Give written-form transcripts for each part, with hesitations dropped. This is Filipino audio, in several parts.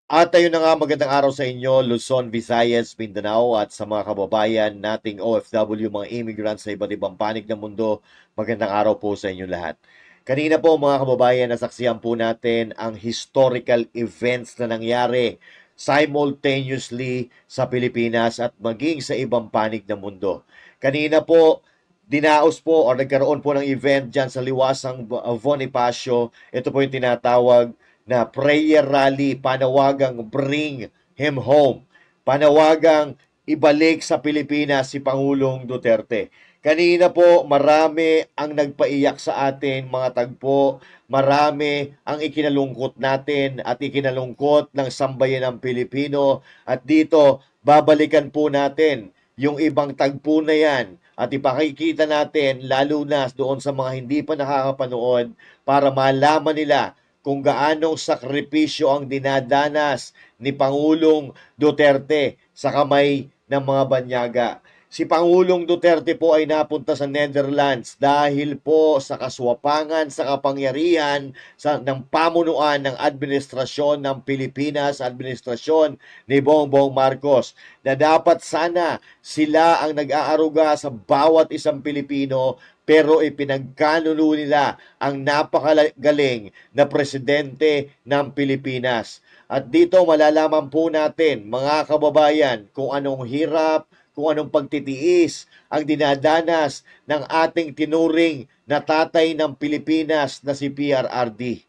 At ayun na nga, magandang araw sa inyo, Luzon, Visayas, Mindanao at sa mga kababayan nating OFW, mga immigrants sa iba't ibang panig ng mundo. Magandang araw po sa inyo lahat. Kanina po mga kababayan, nasaksihan po natin ang historical events na nangyari simultaneously sa Pilipinas at maging sa ibang panig ng mundo. Kanina po, dinaos po o nagkaroon po ng event dyan sa liwasang Bonifacio. Ito po yung tinatawag na prayer rally, panawagang bring him home, panawagang ibalik sa Pilipinas si Pangulong Duterte. Kanina po, marami ang nagpaiyak sa atin, mga tagpo, marami ang ikinalungkot natin at ikinalungkot ng sambayan ng Pilipino. At dito, babalikan po natin yung ibang tagpo na yan at ipakikita natin lalo na doon sa mga hindi pa nakakapanood para malaman nila kung gaanong sakripisyo ang dinadanas ni Pangulong Duterte sa kamay ng mga banyaga. Si Pangulong Duterte po ay napunta sa Netherlands dahil po sa kaswapangan sa kapangyarihan ng pamunuan ng administrasyon ng Pilipinas, administrasyon ni Bongbong Marcos, na dapat sana sila ang nag-aaruga sa bawat isang Pilipino pero ipinagkanulo nila ang napakagaling na presidente ng Pilipinas. At dito malalaman po natin, mga kababayan, kung anong hirap, kung anong pagtitiis ang dinadanas ng ating tinuring na tatay ng Pilipinas na si PRRD.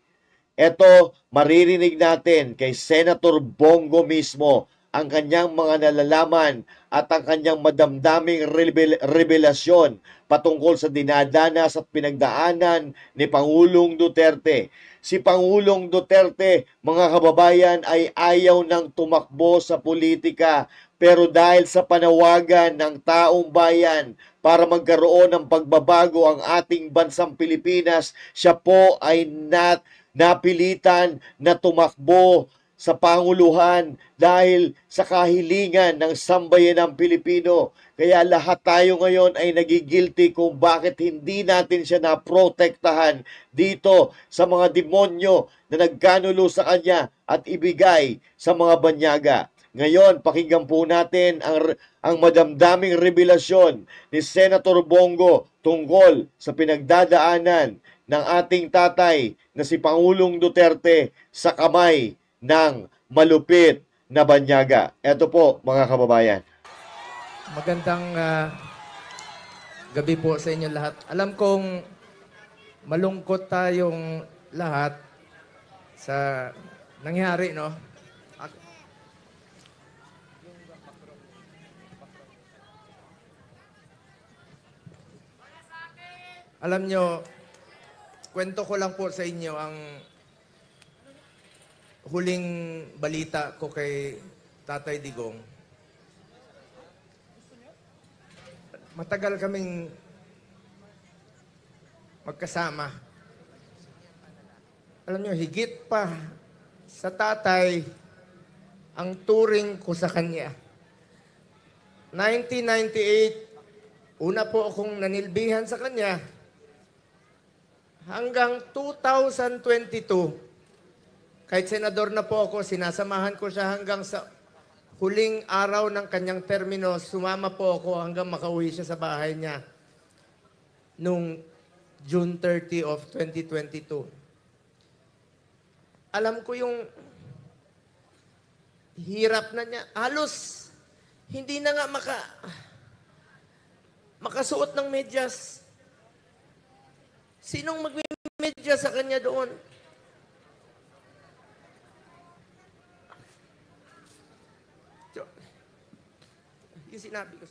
Ito, maririnig natin kay Senator Bongo mismo ang kanyang mga nalalaman at ang kanyang madamdaming revelasyon patungkol sa dinadanas at pinagdaanan ni Pangulong Duterte. Si Pangulong Duterte, mga kababayan, ay ayaw ng tumakbo sa politika, pero dahil sa panawagan ng taong bayan para magkaroon ng pagbabago ang ating bansang Pilipinas, siya po ay napilitan na tumakbo sa Panguluhan dahil sa kahilingan ng sambayan ng Pilipino. Kaya lahat tayo ngayon ay nagigilty kung bakit hindi natin siya naprotektahan dito sa mga demonyo na nagkanulo sa kanya at ibigay sa mga banyaga. Ngayon, pakinggan po natin ang madamdaming revelasyon ni Senator Bongo tungkol sa pinagdadaanan ng ating tatay na si Pangulong Duterte sa kamay ng malupit na banyaga. Ito po, mga kababayan. Magandang gabi po sa inyo lahat. Alam kong malungkot tayong lahat sa nangyari, no? Alam nyo, kwento ko lang po sa inyo ang huling balita ko kay Tatay Digong. Matagal kaming magkasama. Alam nyo, higit pa sa tatay ang turing ko sa kanya. 1998, una po akong nanilbihan sa kanya. Hanggang 2022, kahit senador na po ako, sinasamahan ko siya hanggang sa huling araw ng kanyang termino, sumama po ako hanggang makauwi siya sa bahay niya nung June 30 of 2022. Alam ko yung hirap na niya. Halos hindi na nga makasuot ng medyas. Sinong magme-medyas sa kanya doon? Yung sinabi ko.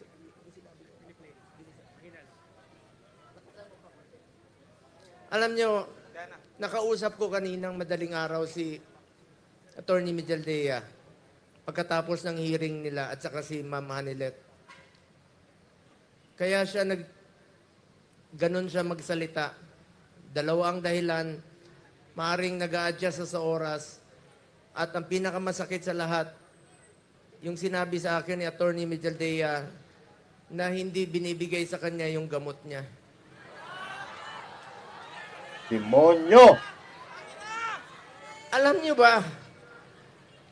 Alam nyo, nakausap ko kaninang madaling araw si Attorney Mijaldea pagkatapos ng hearing nila at saka si Ma'am Hanilet. Kaya siya ganon siya magsalita. Dalawa ang dahilan, maaring nag-a-adjust sa oras, at ang pinakamasakit sa lahat, yung sinabi sa akin ni Attorney Mijaldea na hindi binibigay sa kanya yung gamot niya. Demonyo! Alam niyo ba,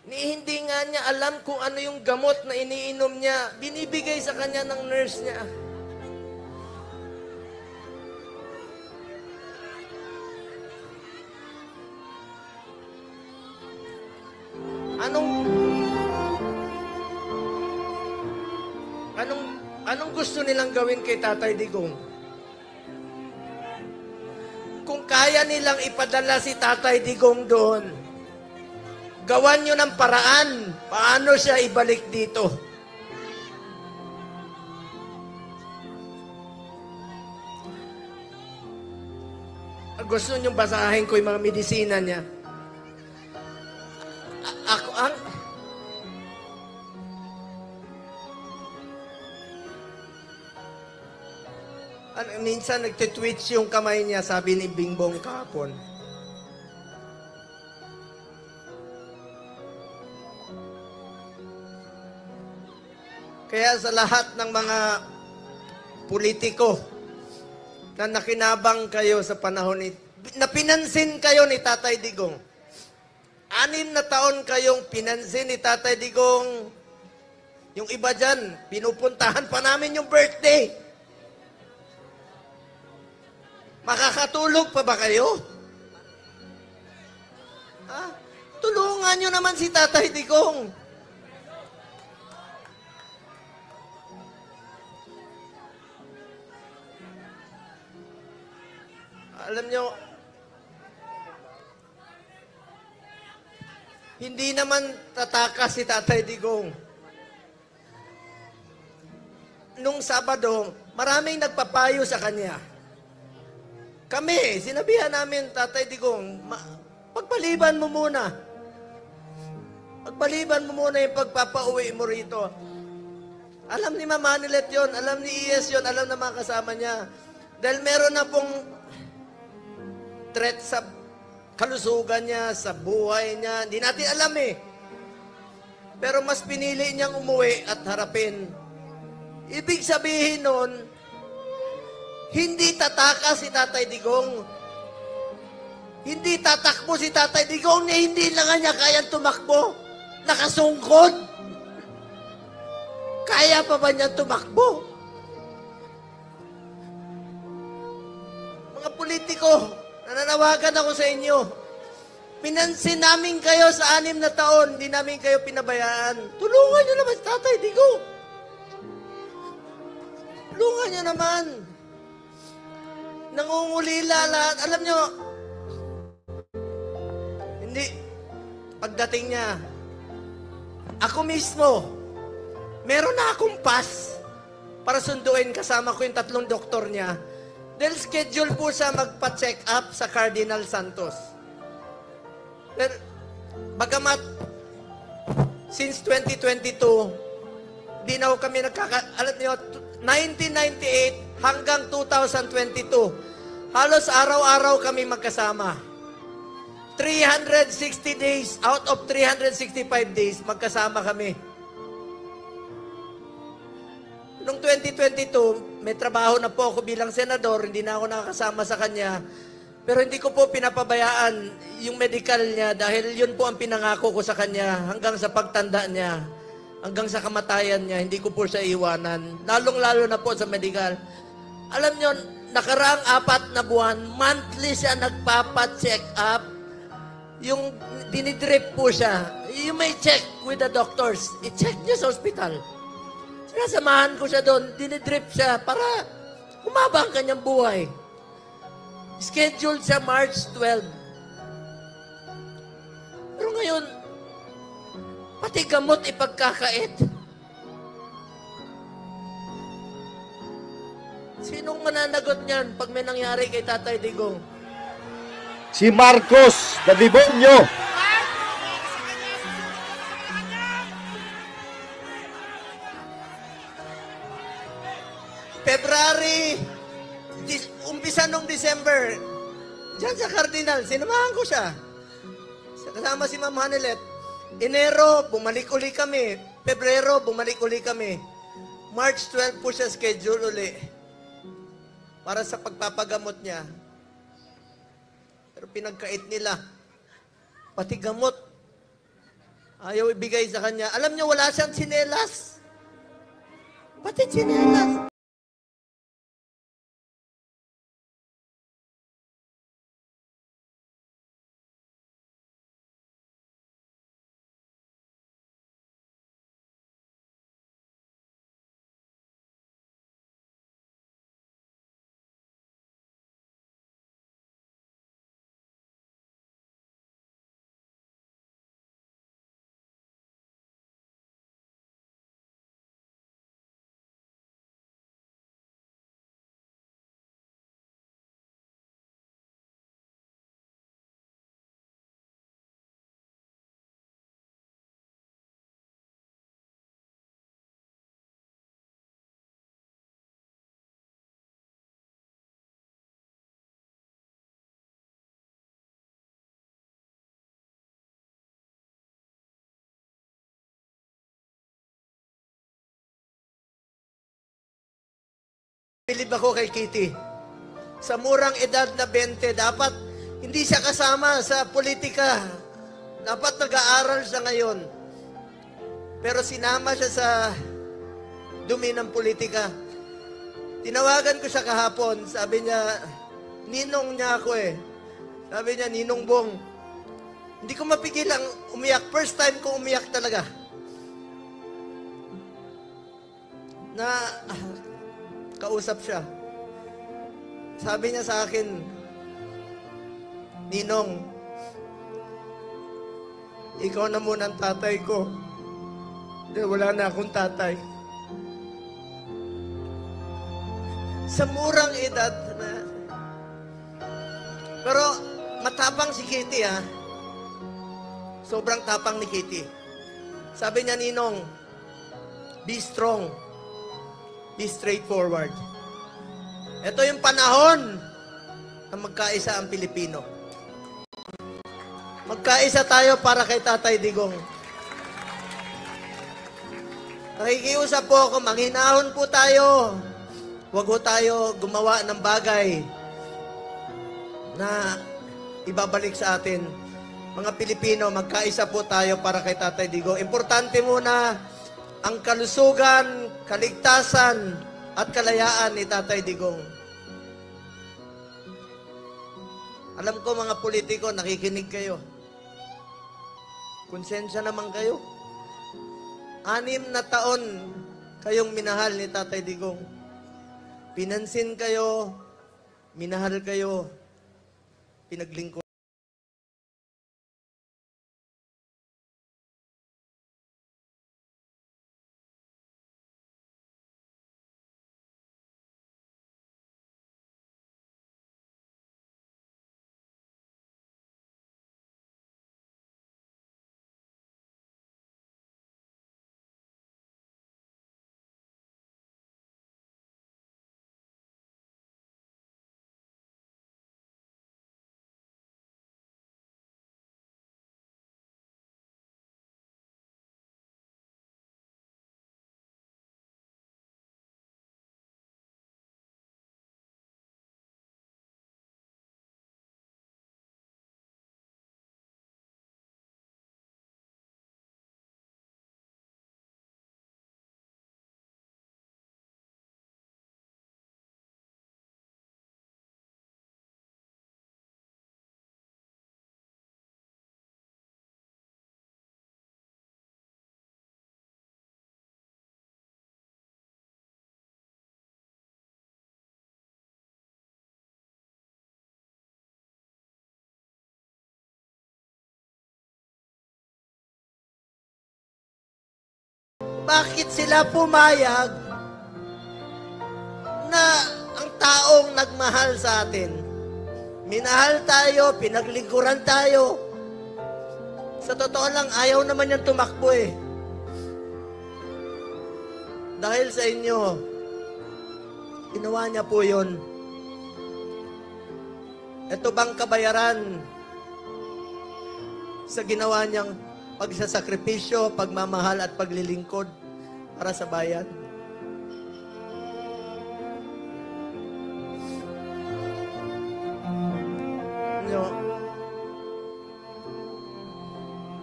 Hindi nga niya alam kung ano yung gamot na iniinom niya. Binibigay sa kanya ng nurse niya. Anong anong anong gusto nilang gawin kay Tatay Digong? Kung kaya nilang ipadala si Tatay Digong doon, gawan nyo ng paraan paano siya ibalik dito. Gusto nyo basahin ko yung mga medisina niya? Ako ang... minsan nagtitwitch yung kamay niya, sabi ni Bingbong kahapon. Kaya sa lahat ng mga politiko na nakinabang kayo sa panahon ni... na pinansin kayo ni Tatay Digong. 6 na taon kayong pinansin ni Tatay Digong. Yung iba dyan, pinupuntahan pa namin yung birthday. Makakatulog pa ba kayo? Ha? Tulungan nyo naman si Tatay Digong. Alam nyo, hindi naman tatakas si Tatay Digong. Nung Sabado, maraming nagpapayo sa kanya. Kami, sinabihan namin, Tatay Digong, pagpaliban mo muna. Pagpaliban mo muna yung pagpapauwi mo rito. Alam ni Mama Nilet yun, alam ni Iyes yun, alam na mga kasama niya. Dahil meron na pong threat sa kalusugan niya, sa buhay niya. Hindi natin alam eh. Pero mas pinili niyang umuwi at harapin. Ibig sabihin nun, hindi tatakas si Tatay Digong. Hindi tatakbo si Tatay Digong na hindi lang niya kayang tumakbo. Nakasungkod. Kaya pa ba niya tumakbo? Mga politiko, nananawagan ako sa inyo. Pinansin namin kayo sa 6 na taon, hindi namin kayo pinabayaan. Tulungan nyo naman si Tatay Digong. Tulungan nyo naman. Nangungulila lahat. Alam nyo, hindi, pagdating niya, ako mismo, meron na akong pass para sunduin kasama ko yung 3 doktor niya. Dahil schedule po siya magpa-check up sa Cardinal Santos. Pero, bagamat, since 2022, di na kami alam niyo, 1998 hanggang 2022, halos araw-araw kami magkasama. 360 days, out of 365 days, magkasama kami. Noong 2022, may trabaho na po ako bilang senador, hindi na ako nakakasama sa kanya. Pero hindi ko po pinapabayaan yung medical niya dahil yun po ang pinangako ko sa kanya hanggang sa pagtanda niya, hanggang sa kamatayan niya, hindi ko po siya iwanan. Lalong-lalo na po sa medical. Alam niyo, nakaraang 4 na buwan, monthly siya nagpapa-check up. Yung dinidrip po siya. You may check with the doctors. I-check niya sa hospital. Sinasamahan ko siya doon, dinidrip siya para humaba ang kanyang buhay. Scheduled siya March 12. Pero ngayon, pati gamot ipagkakait. Sinong mananagot niyan pag may nangyari kay Tatay Digong? Si Marcos, the demonyo. February, umpisa nung December, dyan sa Cardinal, sinamahan ko siya. Kasama si Ma'am Hanilet. Enero, bumalik uli kami. Pebrero, bumalik uli kami. March 12 po siya schedule uli. Para sa pagpapagamot niya. Pero pinagkait nila. Pati gamot. Ayaw ibigay sa kanya. Alam niyo, wala siyang tsinelas. Pati tsinelas. Bilib ako kay Kitty. Sa murang edad na 20, dapat hindi siya kasama sa politika. Dapat nag-aaral siya ngayon. Pero sinama siya sa dumi ng politika. Tinawagan ko siya kahapon. Sabi niya, ninong niya ako eh. Sabi niya, Ninong Bong. Hindi ko mapigilang umiyak. First time ko umiyak talaga. Kausap siya. Sabi niya sa akin, Ninong, ikaw na muna ang tatay ko. Dahil wala na akong tatay. Sa murang edad na. Pero matapang si Kitty ha. Sobrang tapang ni Kitty. Sabi niya, Ninong, be strong. Be straightforward. Ito yung panahon na magkaisa ang Pilipino. Magkaisa tayo para kay Tatay Digong. Nakikiusap po ako, manghinahon po tayo. Huwag po tayo gumawa ng bagay na ibabalik sa atin. Mga Pilipino, magkaisa po tayo para kay Tatay Digong. Importante muna ang kalusugan, kaligtasan, at kalayaan ni Tatay Digong. Alam ko mga politiko, nakikinig kayo. Konsensya naman kayo. 6 na taon kayong minahal ni Tatay Digong. Pinansin kayo, minahal kayo, pinaglingkod. Bakit sila pumayag na ang taong nagmahal sa atin, minahal tayo, pinaglingkuran tayo. Sa totoo lang, ayaw naman niyang tumakbo eh. Dahil sa inyo, ginawa niya po yun. Ito bang kabayaran sa ginawa niyang pagsasakripisyo, pagmamahal at paglilingkod para sa bayan?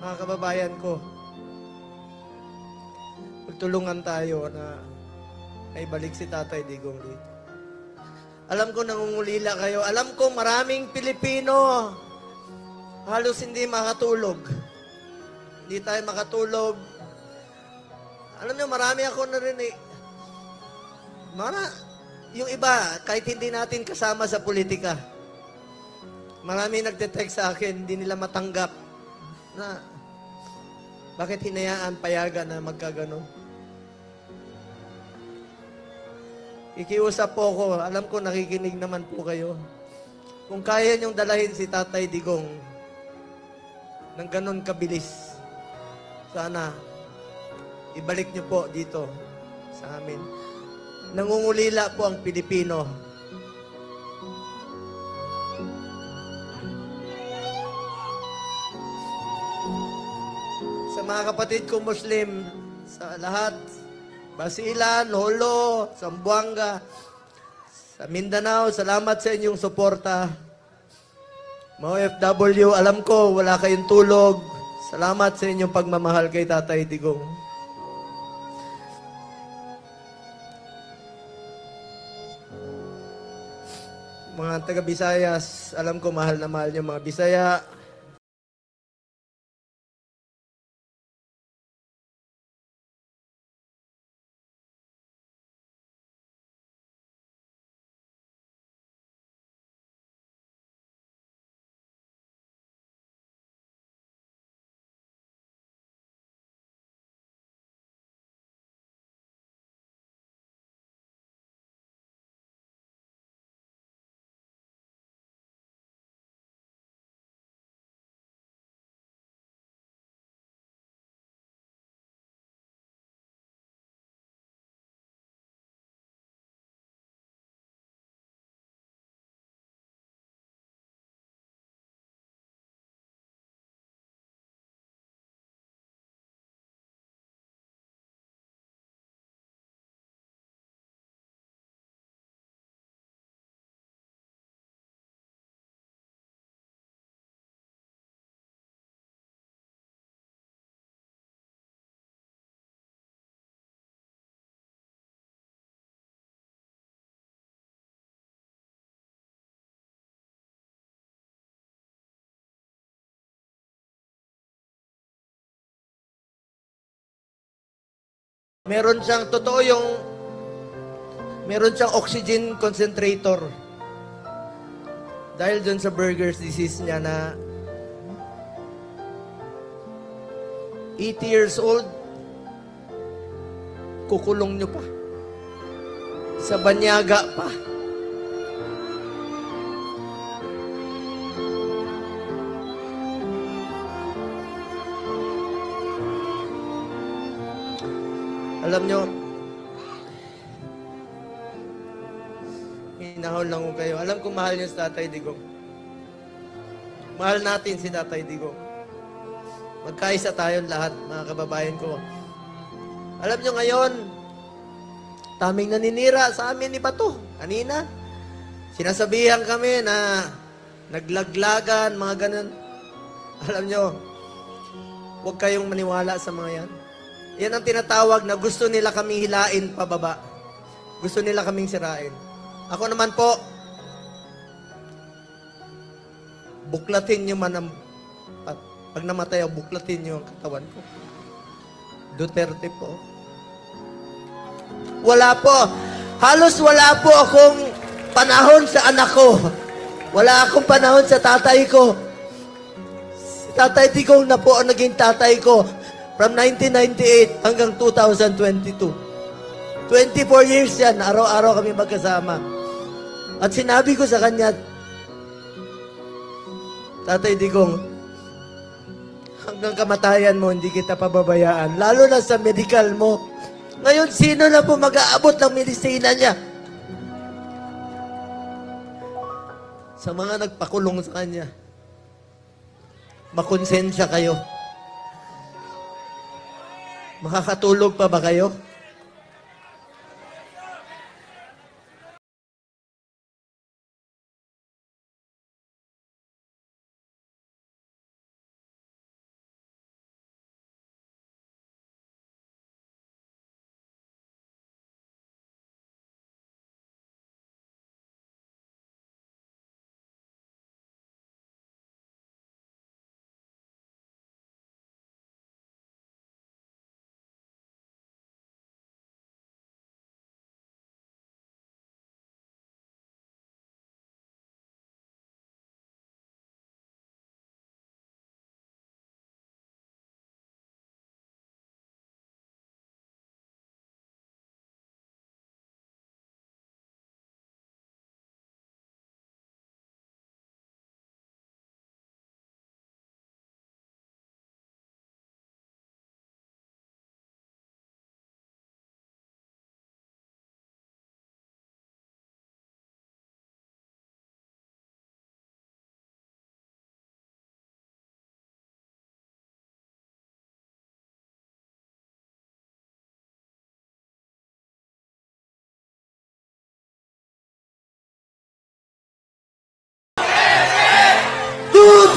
Mga kababayan ko, magtulungan tayo na may balik si Tatay Digong dito. Alam ko nangungulila kayo. Alam ko maraming Pilipino halos hindi makatulog. Hindi tayo makatulog. Alam niyo, marami ako narinig. Yung iba, kahit hindi natin kasama sa politika, marami nagte-text sa akin, hindi nila matanggap na bakit hinayaan payagan na magkaganon. Ikiusap po ko, alam ko nakikinig naman po kayo. Kung kaya niyong dalahin si Tatay Digong ng ganon kabilis, sana ibalik niyo po dito sa amin. Nangungulila po ang Pilipino. Sa mga kapatid ko Muslim, sa lahat, Basilan, Holo, Zamboanga, sa Mindanao, salamat sa inyong suporta. Mga OFW, alam ko, wala kayong tulog. Salamat sa inyong pagmamahal kay Tatay Digong. Mga taga-Bisayas, alam ko mahal na mahal niyo mga Bisaya. Meron siyang, totoo yung, meron siyang oxygen concentrator. Dahil dun sa Buerger's disease niya na 80 years old, kukulong niyo pa. Sa banyaga pa. Alam nyo, hinahon lang ko kayo. Alam ko mahal niyo si Tatay Digong. Mahal natin si Tatay Digong. Magkaisa tayong lahat, mga kababayan ko. Alam nyo ngayon, taming naninira sa amin ni Bato. Kanina, sinasabihan kami na naglaglagan, mga ganun. Alam nyo, huwag kayong maniwala sa mga yan. Yan ang tinatawag na gusto nila kaming hilain pababa. Gusto nila kaming sirain. Ako naman po, buklatin nyo man ang, pag namatay ako, buklatin nyo ang katawan ko. Duterte po. Wala po. Halos wala po akong panahon sa anak ko. Wala akong panahon sa tatay ko. Si Tatay Digong na po ang naging tatay ko. From 1998 hanggang 2022. 24 years yan, araw-araw kami magkasama. At sinabi ko sa kanya, Tatay Digong, hanggang kamatayan mo, hindi kita pababayaan. Lalo na sa medical mo. Ngayon, sino na po mag-aabot ng medisina niya? Sa mga nagpakulong sa kanya, makonsensya kayo. Makakatulog pa ba kayo?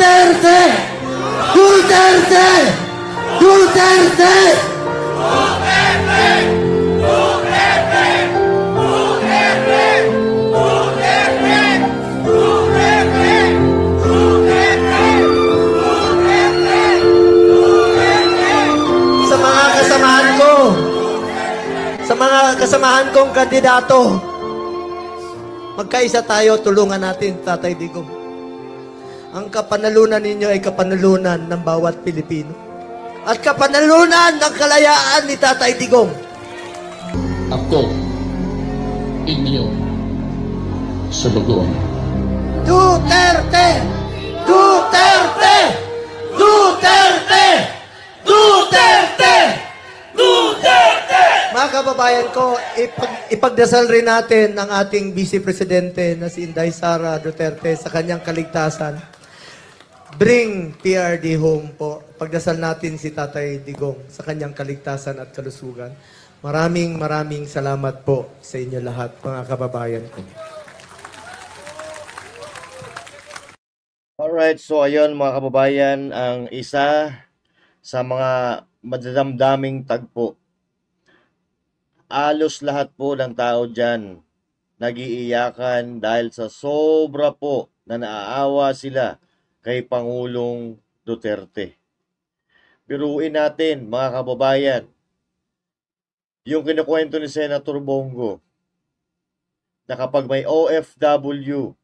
Duterte! Duterte! Duterte! Sa mga kasamahan ko, sa mga kasamahan kong kandidato, magkaisa tayo, tulungan natin, Tatay Digong. Ang kapanalunan ninyo ay kapanalunan ng bawat Pilipino. At kapanalunan ng kalayaan ni Tatay Digong. Ako, inyo, Sabagon. Duterte! Duterte! Duterte! Duterte! Duterte! Mga kababayan ko, ipagdasal rin natin ang ating Vice Presidente na si Inday Sara Duterte sa kanyang kaligtasan. Bring PRD home po. Pagdasal natin si Tatay Digong sa kanyang kaligtasan at kalusugan. Maraming salamat po sa inyo lahat, mga kababayan ko. Alright, so ayun mga kababayan, ang isa sa mga madadamdaming tagpo. Alos lahat po ng tao dyan nag-iiyakan dahil sa sobra po na naaawa sila kay Pangulong Duterte. Biruin natin mga kababayan, yung kinukwento ni Senator Bongo na kapag may OFW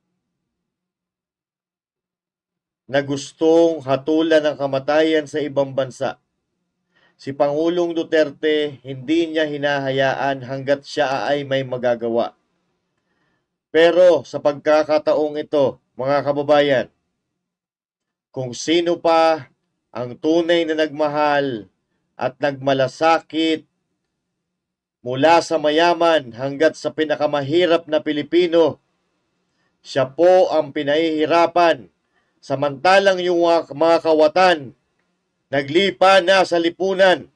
na gustong hatulan ng kamatayan sa ibang bansa, si Pangulong Duterte hindi niya hinahayaan hanggat siya ay may magagawa. Pero sa pagkakataong ito, mga kababayan, kung sino pa ang tunay na nagmahal at nagmalasakit mula sa mayaman hanggat sa pinakamahirap na Pilipino, siya po ang pinahihirapan. Samantalang yung mga kawatan naglipa na sa lipunan,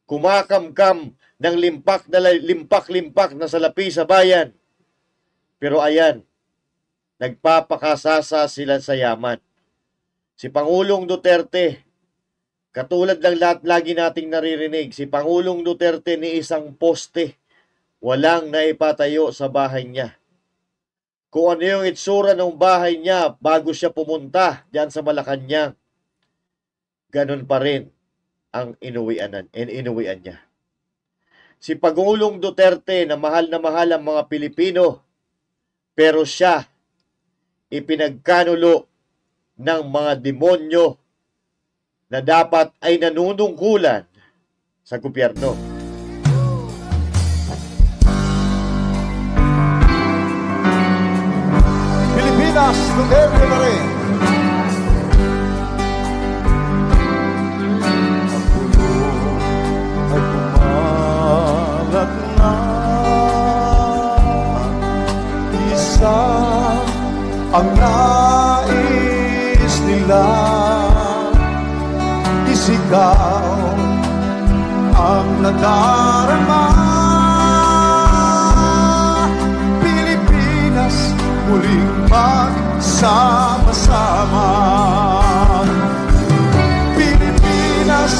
kumakamkam ng limpak-limpak na salapi sa bayan. Pero ayan, nagpapakasasa sila sa yaman. Si Pangulong Duterte, katulad ng lahat lagi nating naririnig, si Pangulong Duterte ni isang poste, walang naipatayo sa bahay niya. Kung ano yung itsura ng bahay niya bago siya pumunta diyan sa Malacanang, ganun pa rin ang inuwian niya. Si Pangulong Duterte na mahal ang mga Pilipino, pero siya ipinagkanulo ng mga demonyo na dapat ay nanunungkulan sa gobyerno. Pilipinas, Duterte na rin. Ang puno ay kumalat na. Isa ang nais nila. Isigaw ang nadarama. Pilipinas, muling magsama-sama. Pilipinas,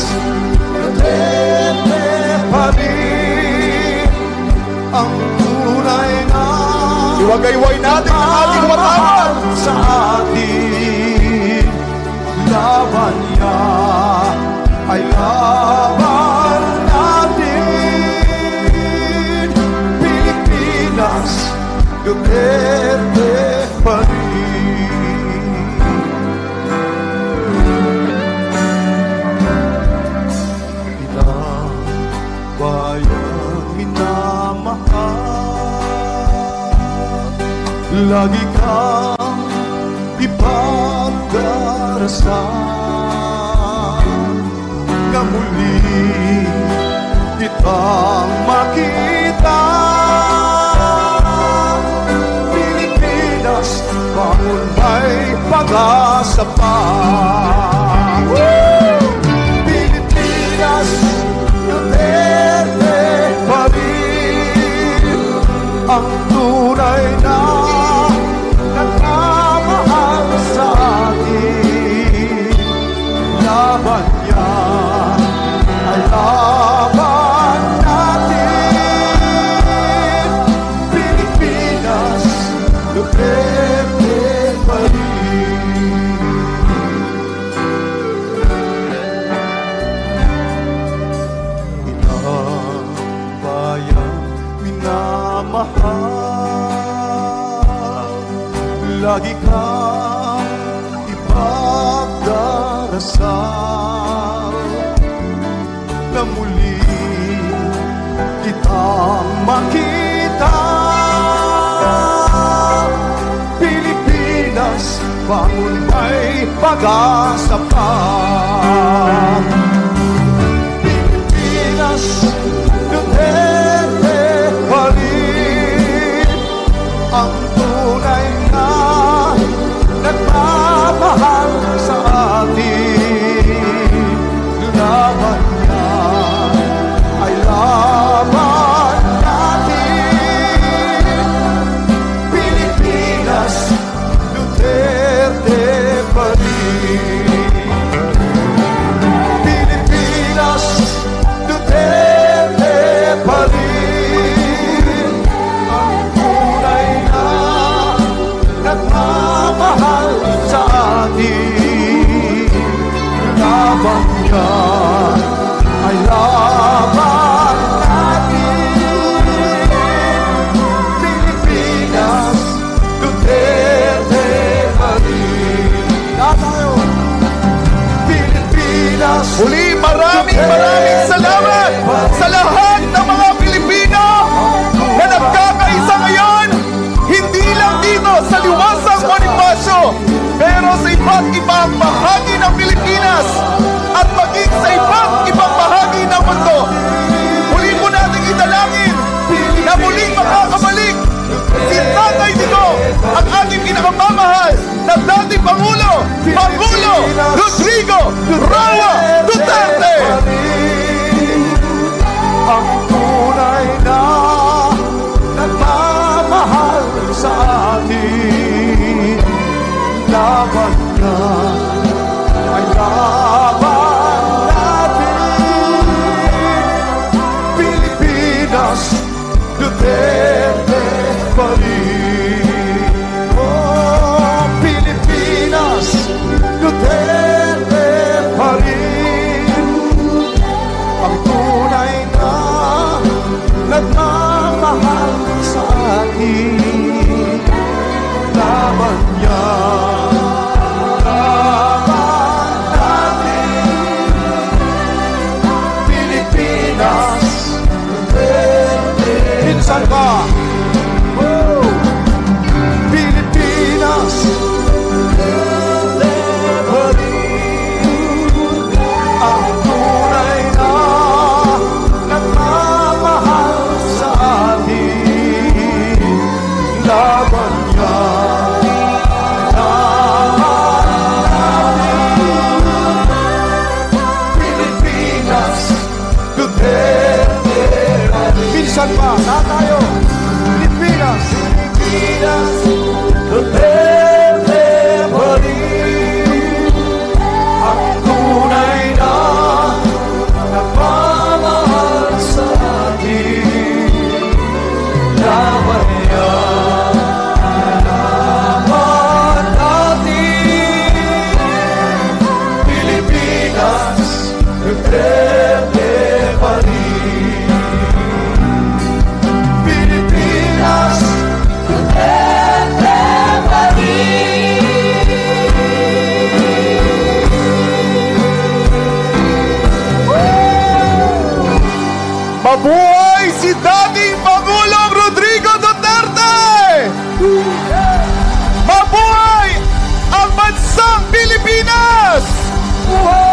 Duterte pa rin ang tunay na iwagayway natin ang ating kabataan sa atin. Laban niya ay laban natin. Pilipinas, Duterte pa rin. Ilang bayang minamahal, lagi kang ipagdarasal, na muli kitang makita. Pilipinas, bangon may pag-asa pa. Pilipinas, Duterte pa rin ang tunay na nagmamahal sa atin. na muli kitang makita. Pilipinas, bangon may pag-asa pa. Pilipinas, Duterte pa rin ang tunay na nagmamahal sa atin. Laban niya ay laban natin. Pilipinas, Duterte pa rin. Pilipinas, Duterte pa rin ang tunay na nagmamahal sa atin. Laban niya ay laban natin. Pilipinas, Duterte pa rin. Lahat tayo. Pilipinas. Muli, maraming salamat sa lahat ng mga Pilipino na nagkakaisa ngayon, hindi lang dito sa Liwasang Bonifacio, pero sa iba't ibang bahagi ng Pilipinas at maging sa iba't ibang bahagi ng mundo. Muli po natin idalangin na muling makakabalik si Tatay Digo, ang ating pinakamamahal na dating Pangulo Rodrigo Roa Duterte. Ang tunay na nagmamahal sa atin. Laban niya ay laban natin. Pilipinas, Duterte pa rin. Oh, Pilipinas, Duterte pa rin ang tunay na nagmamahal sa atin. Laban niya, laban natin. Pilipinas, Duterte. Minsan ba? Oh, Pilipinas, Duterte pa rin ang tunay na nagmamahal sa atin. Laban niya, laban natin. Pilipinas, Duterte pa rin. Minsan pa, lahat tayo. Pilipinas, Duterte pa rin ang tunay na nagmamahal sa atin. Laban niya, laban natin. Pilipinas, Duterte pa rin. Pilipinas, Duterte pa rin. Mabuhay si dating Pangulong Rodrigo Duterte! Mabuhay ang bansang Pilipinas! Buhay!